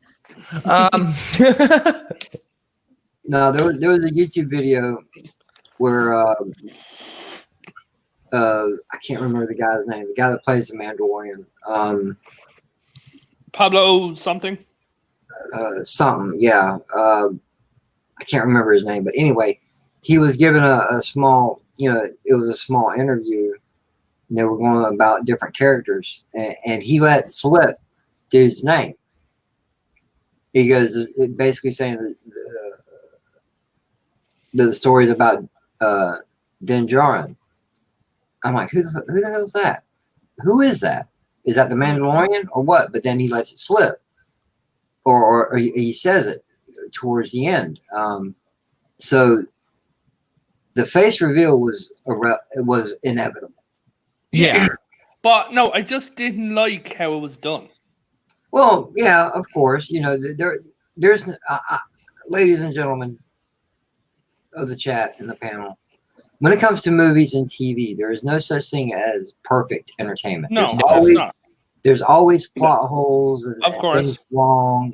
No, there was a YouTube video where I can't remember the guy's name. The guy that plays the Mandalorian. Pablo something. Something, yeah. I can't remember his name, but anyway, he was given a small, it was a small interview. And they were going about different characters, and he let slip dude's name. He goes, it basically saying the stories about Din Djarin. I'm like, who the hell is that? Who is that? Is that the Mandalorian or what? But then he lets it slip, or he says it towards the end. So the face reveal was inevitable. yeah, But no, I just didn't like how it was done. Well, yeah, of course. There's ladies and gentlemen of the chat and the panel. When it comes to movies and TV, there is no such thing as perfect entertainment. No, There's it's always not. there's always plot holes and, Of course. things wrong.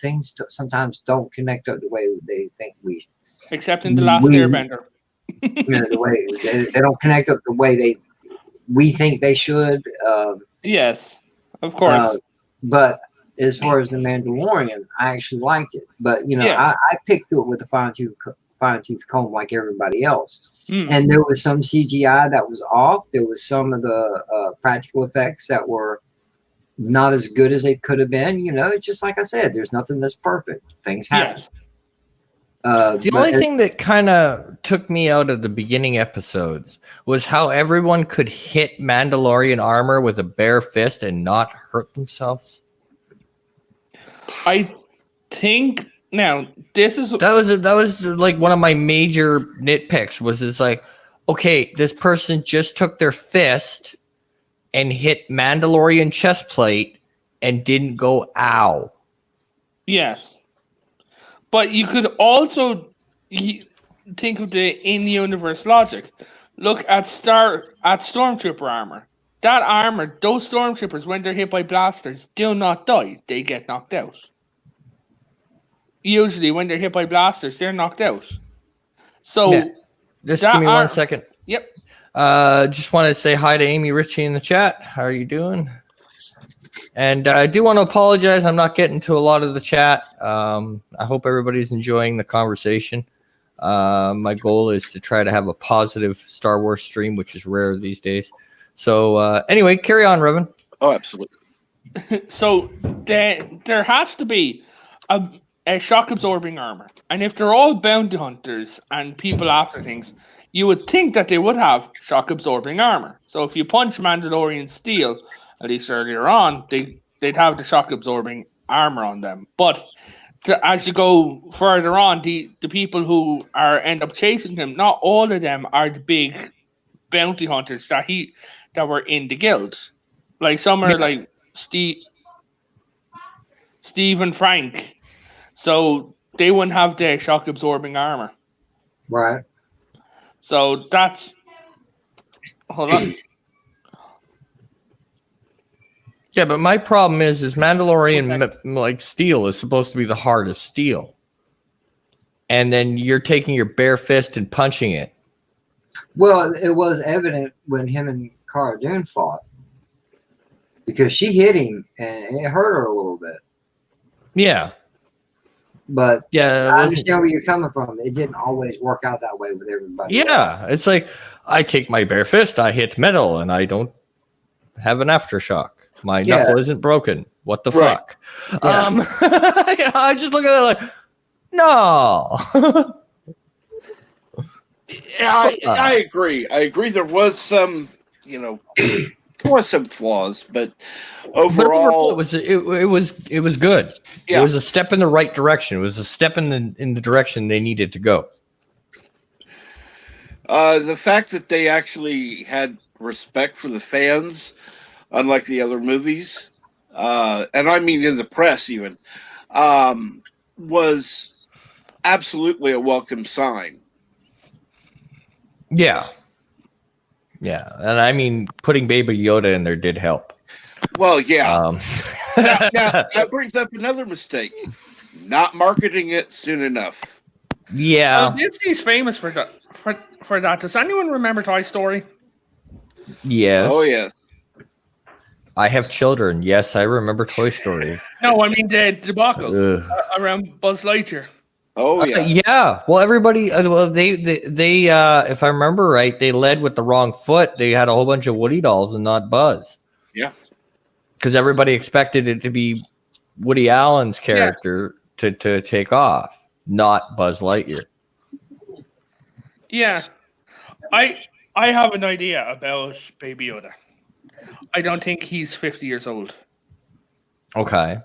Things sometimes don't connect up the way they think we. Except in the last We- Airbender. The way they don't connect up the way we think they should. Yes, of course. But as far as the Mandalorian, I actually liked it. But Yeah. I picked through it with a fine tooth comb like everybody else. Mm. And there was some CGI that was off. There was some of the practical effects that were not as good as they could have been. It's just like I said, there's nothing that's perfect. Things happen. Yes. the But only thing that kind of took me out of the beginning episodes was how everyone could hit Mandalorian armor with a bare fist and not hurt themselves. I think now this is That was like one of my major nitpicks. Was it's like, okay, this person just took their fist and hit Mandalorian chest plate and didn't go ow. yes, but you could also think of the in-universe logic. Look at Stormtrooper armor. That armor, those Stormtroopers, when they're hit by blasters, do not die. They get knocked out. Usually, when they're hit by blasters, they're knocked out. So, Yeah. Just That give me ar- 1 second. yep. Just want to say hi to Amy Ritchie in the chat. How are you doing? And I do want to apologize. I'm not getting to a lot of the chat. I hope everybody's enjoying the conversation. My goal is to try to have a positive Star Wars stream, which is rare these days. So anyway, carry on, Revan. Oh, absolutely. So there has to be a shock absorbing armor, and if they're all bounty hunters and people after things, you would think that they would have shock absorbing armor. So if you punch Mandalorian steel, at least earlier on, they'd have the shock absorbing armor on them. But as you go further on, the people who end up chasing him, not all of them are the big bounty hunters that were in the guild. Like some are like Steve and Frank, so they wouldn't have the shock absorbing armor. right. So that's hold on. Yeah, but my problem is Mandalorian like steel is supposed to be the hardest steel, and then you're taking your bare fist and punching it. Well, it was evident when him and Cara Dune fought because she hit him and it hurt her a little bit. Yeah, But yeah. I understand where you're coming from. It didn't always work out that way with everybody. Yeah, it's like I take my bare fist, I hit metal, and I don't have an aftershock. My knuckle isn't broken. What the Right. fuck? Yeah. I just look at that like, no. Yeah, I agree. I agree. There was some, there was some flaws, but But overall, overall, it was good. Yeah. It was a step in the right direction. It was a step in the direction they needed to go. the fact that they actually had respect for the fans unlike the other movies, and I mean in the press even, was absolutely a welcome sign. Yeah. Yeah. And I mean, putting Baby Yoda in there did help. Well, yeah. Now, Yeah. that brings up another mistake: not marketing it soon enough. Disney's famous for that. For that, does anyone remember Toy Story? Yes. Oh yes. I have children. Yes, I remember Toy Story. No, I mean the debacle Ugh. around Buzz Lightyear. Oh yeah. Yeah. Well, everybody. Well, they. If I remember right, they led with the wrong foot. They had a whole bunch of Woody dolls and not Buzz. Yeah. Because everybody expected it to be Woody Allen's character to take off, not Buzz Lightyear. Yeah, I have an idea about Baby Yoda. I don't think he's 50 years old. Okay.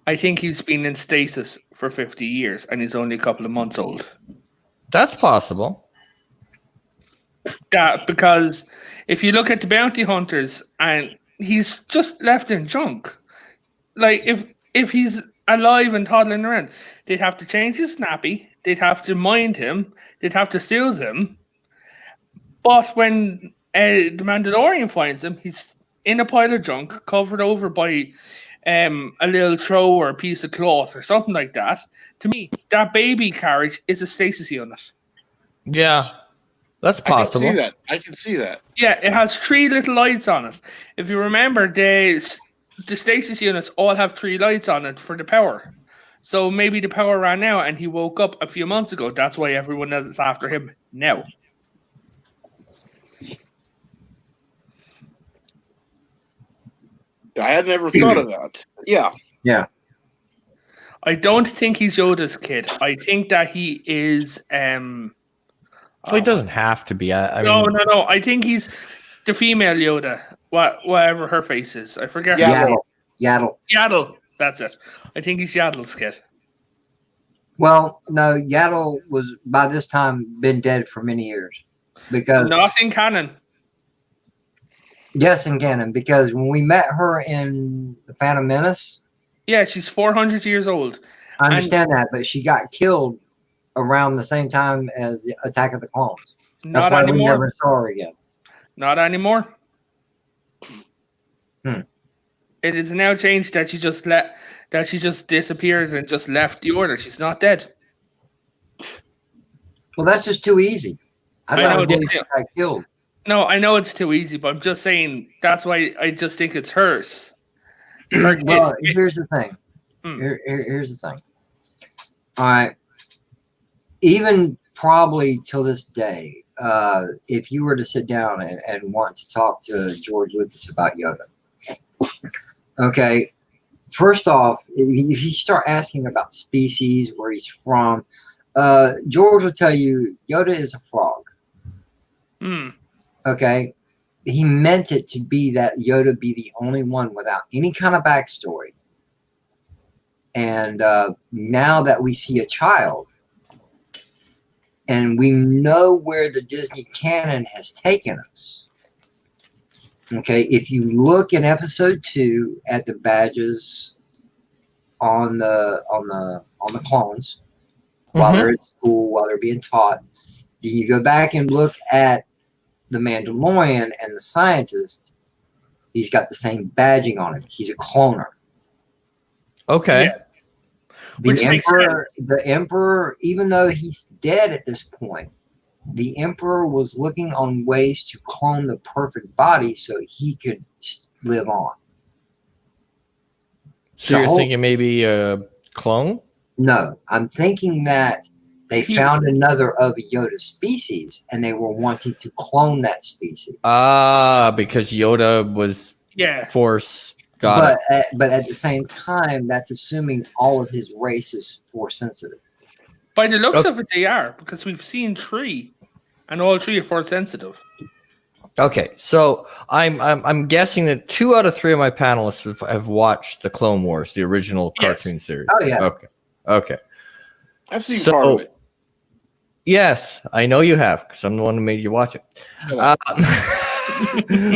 I think he's been in stasis for 50 years and he's only a couple of months old. That's possible. That because if you look at the bounty hunters and he's just left in junk. Like if he's alive and toddling around, they'd have to change his nappy, they'd have to mind him, they'd have to soothe him. But when the Mandalorian finds him, he's in a pile of junk, covered over by a little throw or a piece of cloth or something like that. To me, that baby carriage is a stasis unit. Yeah. That's possible. I can see that. Yeah, it has 3 little lights on it. If you remember, the stasis units all have 3 lights on it for the power. So maybe the power ran out and he woke up a few months ago. That's why everyone is after him now. I had never thought of that. Yeah. Yeah. I don't think he's Yoda's kid. I think that he is. Well, he doesn't have to be. I No. mean, I think he's the female Yoda. Whatever her face is, I forget. Yeah. Yaddle. Yaddle. That's it. I think he's Yaddle's kid. Well, no, Yaddle was by this time been dead for many years. Because Not in canon. yes, in canon, because when we met her in The Phantom Menace, Yeah, she's 400 years old. I understand that, but she got killed around the same time as the Attack of the Clones. That's Not why we anymore. never saw her again. Not anymore. Hmm. It is now changed that she just disappeared and just left the order. She's not dead. Well, that's just too easy. I I know don't it's believe she too- got killed. No, I know it's too easy, but I'm just saying that's why I just think it's hers. Her kid. Well, here's the thing. Hmm. Here's the thing. All right. Even probably till this day, if you were to sit down and want to talk to George Lucas about Yoda, okay, first off, if you start asking about species, where he's from, George will tell you Yoda is a frog. Hmm. Okay, he meant it to be that Yoda be the only one without any kind of backstory. And now that we see a child, and we know where the Disney canon has taken us. Okay, if you look in episode 2 at the badges on the clones while they're at school, while they're being taught, then you go back and look at the Mandalorian and the scientist, he's got the same badging on him. He's a cloner. okay. Yeah. Which makes The Emperor, even though he's dead at this point, the Emperor was looking on ways to clone the perfect body so he could live on. So The you're whole- thinking maybe a clone? No, I'm thinking that they found another of Yoda species and they were wanting to clone that species. Because Yoda was Yeah. Force. Got it. But at the same time, that's assuming all of his race is force sensitive. By the looks Okay. of it, they are, because we've seen 3, and all 3 are force sensitive. Okay, so I'm guessing that 2 out of 3 of my panelists have watched the Clone Wars, the original Yes. cartoon series. Oh, yeah. Okay. I've seen So- part of it. Yes, I know you have, because I'm the one who made you watch it. Shut up.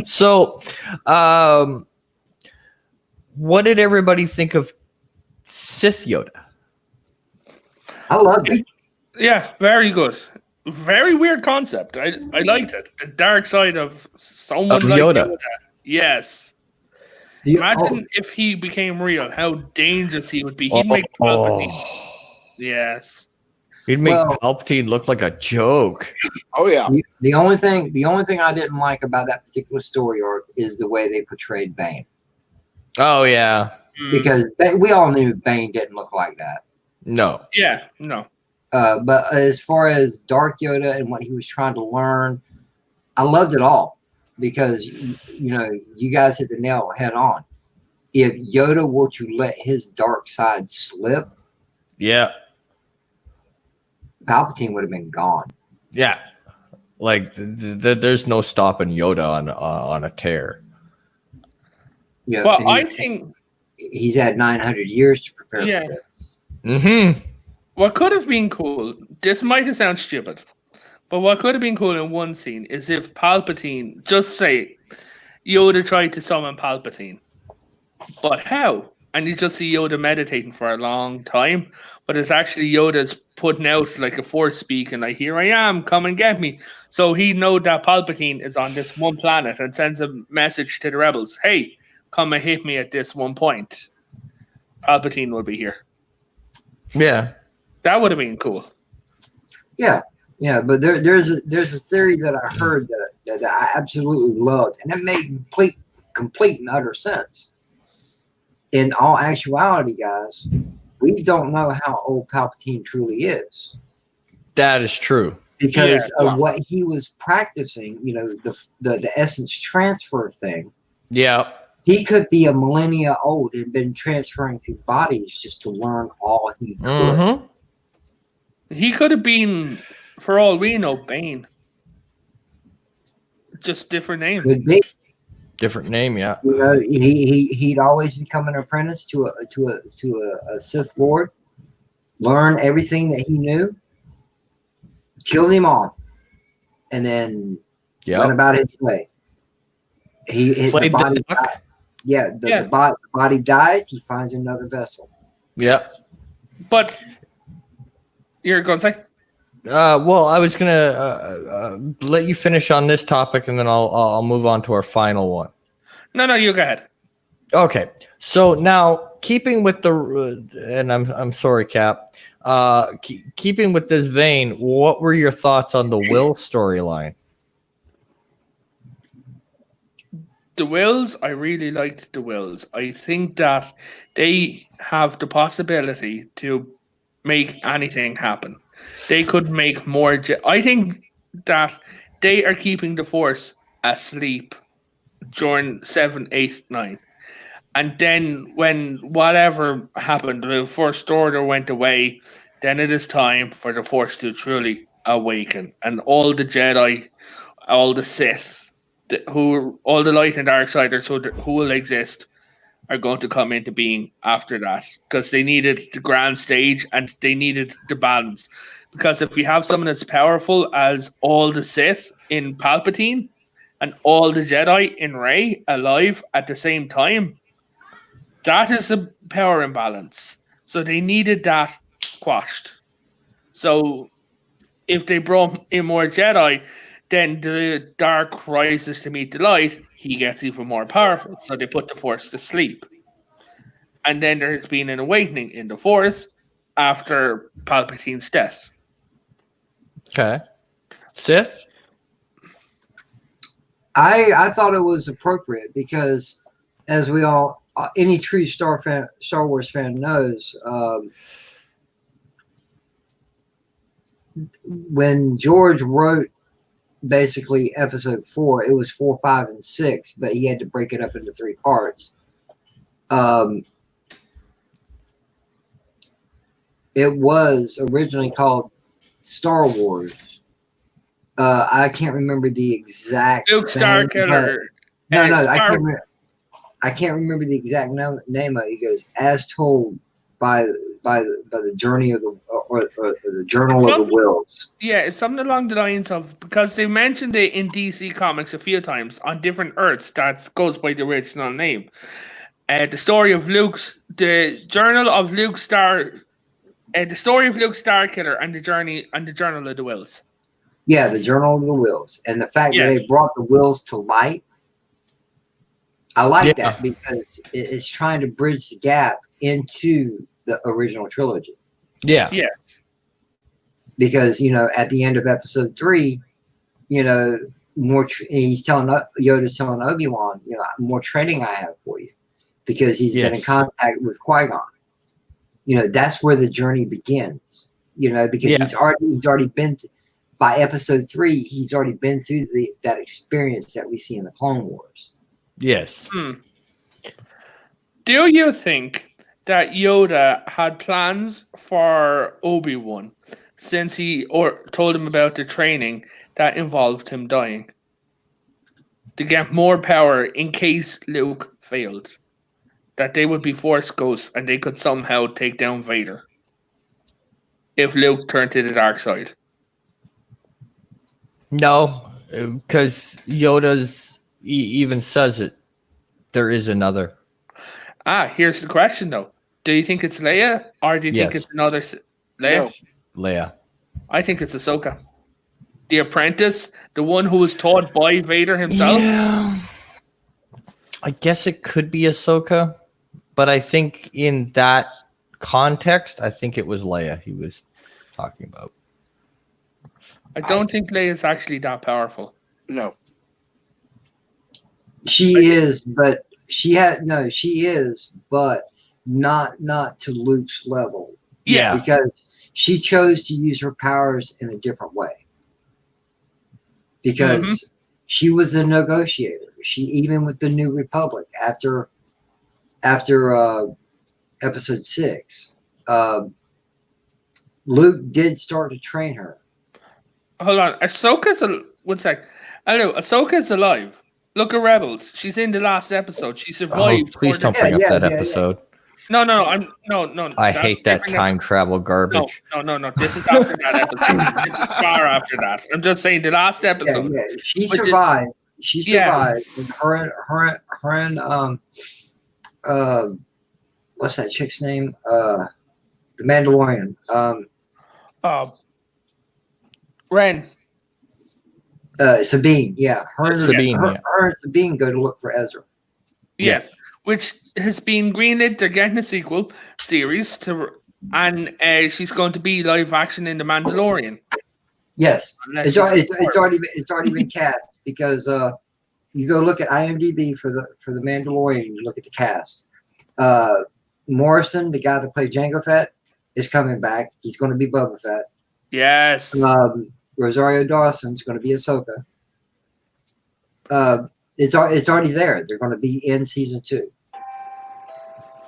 So, what did everybody think of Sith Yoda? I loved it. Yeah, very good. Very weird concept. I liked it. The dark side of someone Of like Yoda. Yoda. Yes. The- Imagine if he became real, how dangerous he would be. He'd make Palpatine. Yes. He'd make Well- Palpatine look like a joke. Oh yeah. the only thing I didn't like about that particular story arc is the way they portrayed Bane, Oh yeah, because we all knew Bane didn't look like that. no, Yeah, no. But as far as Dark Yoda and what he was trying to learn, I loved it all because you guys hit the nail head on. If Yoda were to let his dark side slip, yeah, Palpatine would have been gone. yeah. Like there's no stopping Yoda on a tear. Yeah, Well, and I think he's had 900 years to prepare Yeah. for this. Mm-hmm. what could have been cool, this might have sounded stupid, but what could have been cool in one scene is if Palpatine, just say, Yoda tried to summon Palpatine. But how? And you just see Yoda meditating for a long time, but it's actually Yoda's putting out like a force speak and like, here I am, come and get me. So he know that Palpatine is on this one planet and sends a message to the rebels. Hey, come and hit me at this one point. Palpatine will be here. Yeah. That would have been cool. Yeah, but there's a theory that I heard that I absolutely loved, and it made complete and utter sense. In all actuality, guys, we don't know how old Palpatine truly is That is true. because Yeah. of what he was practicing. The essence transfer thing. Yeah. He could be a millennia old and been transferring through bodies just to learn all he could. Mm-hmm. He could have been, for all we know, Bane. Just different name. Could be. Different name. Yeah. He'd always become an apprentice to a Sith Lord, learn everything that he knew, kill them all, and then run Yeah. about his way. The Played the body duck. died. Yeah, the Yeah. body dies. He finds another vessel. Yeah. But you're going to say? Well, I was gonna let you finish on this topic, and then I'll move on to our final one. No, you go ahead. Okay, so now keeping with the, and I'm sorry, Cap. Keeping with this vein, what were your thoughts on the Will storyline? The Wills, I really liked the Wills. I think that they have the possibility to make anything happen. They could make more. I think that they are keeping the Force asleep during 7, 8, 9. And then when whatever happened, the First Order went away, then it is time for the Force to truly awaken. And all the Jedi, all the Sith, all the light and dark siders who will exist are going to come into being after that, because they needed the grand stage and they needed the balance. Because if we have someone as powerful as all the Sith in Palpatine and all the Jedi in Rey alive at the same time, that is a power imbalance. So they needed that quashed. So if they brought in more Jedi, then the dark rises to meet the light. He gets even more powerful. So they put the Force to sleep. And then there's been an awakening in the Force after Palpatine's death. Okay, Sith. I thought it was appropriate because, as we all, any true Star Wars fan knows, when George wrote basically Episode 4, it was 4, 5, and 6, but he had to break it up into 3 parts. It was originally called Star Wars. I can't remember the exact Luke Starkiller. No, and I Star- can't remember. I can't remember the exact name of it. He goes, as told by the journey of the or the journal of the Wills. Yeah, it's something along the lines of, because they mentioned it in DC Comics a few times on different Earths that goes by the original name. the story of the Journal of Luke the story of Luke Starkiller and the Journal of the Wills. Yeah, the Journal of the Wills, and the fact Yeah. that they brought the Wills to light. I like Yeah. that because it's trying to bridge the gap into the original trilogy. Yeah. Yeah. Because at the end of episode 3, he's telling Yoda's telling Obi-Wan, more training I have for you, because he's been in Yes. contact with Qui-Gon. That's where the journey begins. Because Yeah. he's already been by episode 3. He's already been through that experience that we see in the Clone Wars. Yes. Do you think that Yoda had plans for Obi-Wan since he told him about the training that involved him dying to get more power in case Luke failed? That they would be Force ghosts and they could somehow take down Vader if Luke turned to the dark side. No, because Yoda's even says it. There is another. Here's the question though. Do you think it's Leia or do you think Yes. it's another Leia? No. Leia. I think it's Ahsoka. The apprentice, the one who was taught by Vader himself. Yeah. I guess it could be Ahsoka, but I think in that context, I think it was Leia he was talking about. I don't think Leia's actually that powerful. No. She is, but she is, but not to Luke's level. Yeah. Because she chose to use her powers in a different way. Because she was the negotiator. She, even with the New Republic, after episode 6, Luke did start to train her. Hold on. One sec. Hello, Ahsoka's alive. Look at Rebels. She's in the last episode. She Oh, survived. please don't Yeah, bring up yeah, that yeah, episode. No. I hate that time travel garbage. No. This is after that episode. This is far after that. I'm just saying the last episode. Yeah. She Which is- survived. She Yeah. survived. And her and what's that chick's name? The Mandalorian. Ren. Sabine. Yeah. Her and Sabine, yeah. her and Sabine go to look for Ezra. Yes. Which has been greenlit. They're getting a sequel series and she's going to be live action in The Mandalorian. Yes. Unless It's already been cast, because you go look at IMDb for the Mandalorian, you look at the cast. Morrison, the guy that played Jango Fett, is coming back. He's going to be Boba Fett. Yes. Rosario Dawson's going to be Ahsoka. It's already there. They're going to be in season 2.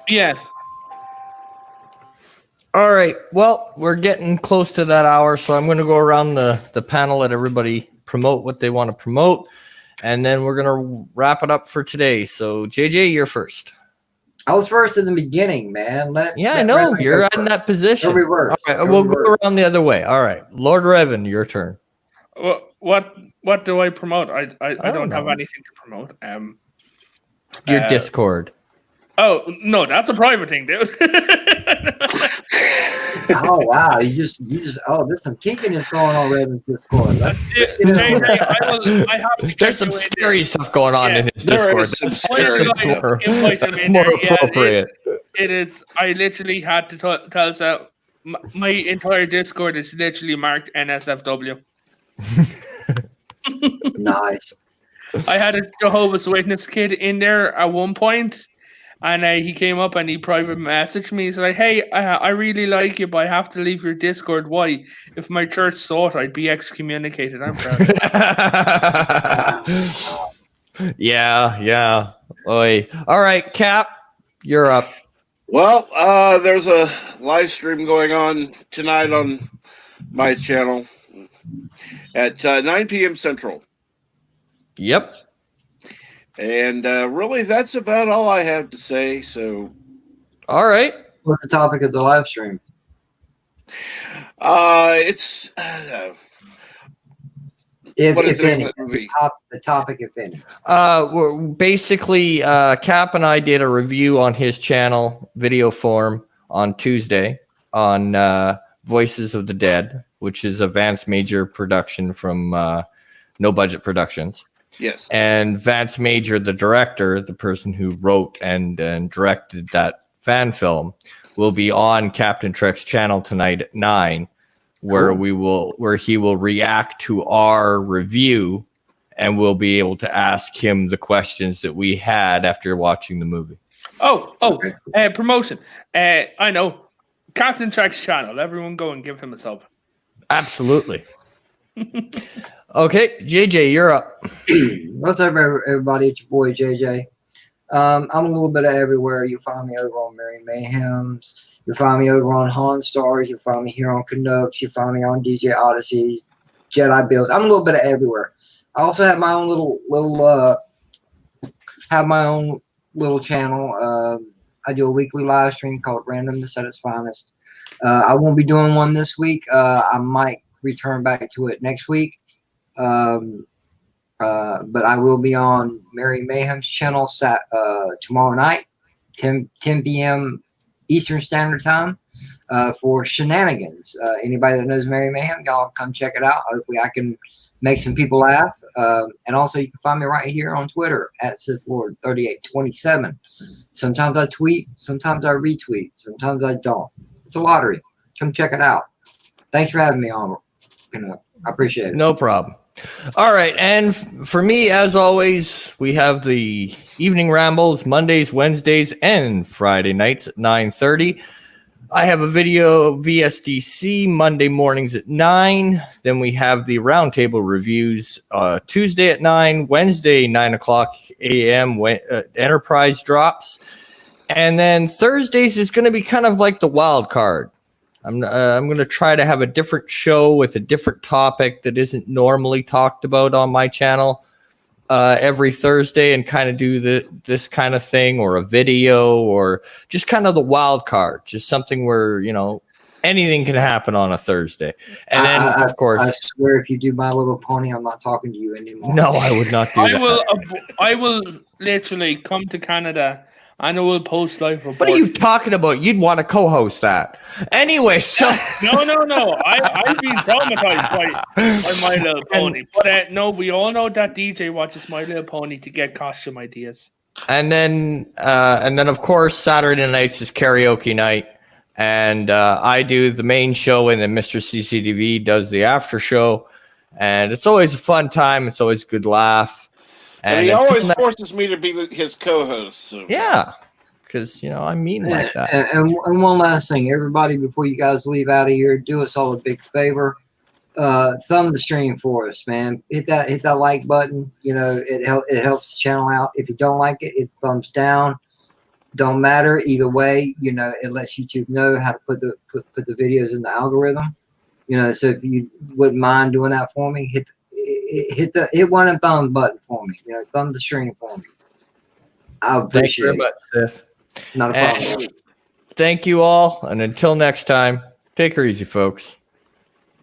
Yeah. All right. Well, we're getting close to that hour, so I'm going to go around the panel, let everybody promote what they want to promote, and then we're going to wrap it up for today. So, JJ, you're first. I was first in the beginning, man. I know. You're in that position. Go reverse. All right, Go we'll reverse. go around the other way. All right. Lord Revan, your turn. What do I promote? I don't have know. anything to promote. Your Discord. Oh no, that's a private thing, dude. Oh wow! You just there's some kinkiness going on Raven's Discord. JJ, I have to There's some get you in scary stuff going on Yeah. in his There Discord. is some That's scary stuff. more, Invite him that's in more there. Yeah, appropriate. It is. I literally had to tell Sal. My entire Discord is literally marked NSFW. Nice. I had a Jehovah's Witness kid in there at one point, and he came up and he private messaged me. He's like, "Hey, I really like you, but I have to leave your Discord. Why? If my church saw it, I'd be excommunicated." I'm proud. Yeah. Oy. All right, Cap, you're up. Well, there's a live stream going on tonight on my channel at 9 p.m. Central. Yep. And really, that's about all I have to say. So, All right. What's the topic of the live stream? What is if the name any, of the movie? the topic, if any. Basically, Cap and I did a review on his channel, video form, on Tuesday on Voices of the Dead, which is a Vance Major production from No Budget Productions. Yes. And Vance Major, the director, the person who wrote and directed that fan film, will be on Captain Trek's channel tonight at 9, where he will react to our review, and we'll be able to ask him the questions that we had after watching the movie. Promotion. I know. Captain Trek's channel. Everyone go and give him a sub. Absolutely. Okay, JJ, you're up. What's up, everybody? It's your boy JJ. I'm a little bit of everywhere. You'll find me over on Merry Mayhems. You'll find me over on Han Stars. You'll find me here on Canucks. You'll find me on DJ Odyssey, Jedi Bills. I'm a little bit of everywhere. I also have my own little channel. I do a weekly live stream called Randomness at its Finest. I won't be doing one this week. I might return back to it next week. But I will be on Merry Mayhem's channel tomorrow night, 10 p.m. Eastern Standard Time, for shenanigans. Anybody that knows Merry Mayhem, y'all come check it out. Hopefully I can make some people laugh. And also you can find me right here on Twitter at SithLord3827. Sometimes I tweet, sometimes I retweet, sometimes I don't. It's a lottery. Come check it out. Thanks for having me on. I appreciate it. No problem. All right, and for me, as always, we have the evening rambles Mondays, Wednesdays, and Friday nights at 9:30. I have a video VSDC Monday mornings at 9. Then we have the roundtable reviews Tuesday at 9, Wednesday 9:00 a.m. Enterprise drops, and then Thursdays is going to be kind of like the wild card. I'm going to try to have a different show with a different topic that isn't normally talked about on my channel every Thursday, and kind of do this kind of thing, or a video, or just kind of the wild card, just something where, anything can happen on a Thursday. And then, of course, I swear, if you do My Little Pony, I'm not talking to you anymore. No, I would not do that. I will literally come to Canada. And I will post live report. What are you talking about? You'd want to co-host that. Anyway, so... No. I've been traumatized by My Little Pony. But no, we all know that DJ watches My Little Pony to get costume ideas. And then, of course, Saturday nights is karaoke night. And I do the main show, and then Mr. CCTV does the after show. And it's always a fun time. It's always a good laugh. And he always forces me to be his co-host. So. Yeah, because, I mean like that. And one last thing, everybody, before you guys leave out of here, do us all a big favor. Thumb the stream for us, man. Hit that like button. It helps the channel out. If you don't like it, thumbs down. Don't matter either way. It lets YouTube know how to put the videos in the algorithm. So if you wouldn't mind doing that for me, hit one and thumb button for me. Thumb the stream for me. I appreciate it. Thank you very much, Sith. Not a problem. Thank you all, and until next time, take her easy, folks.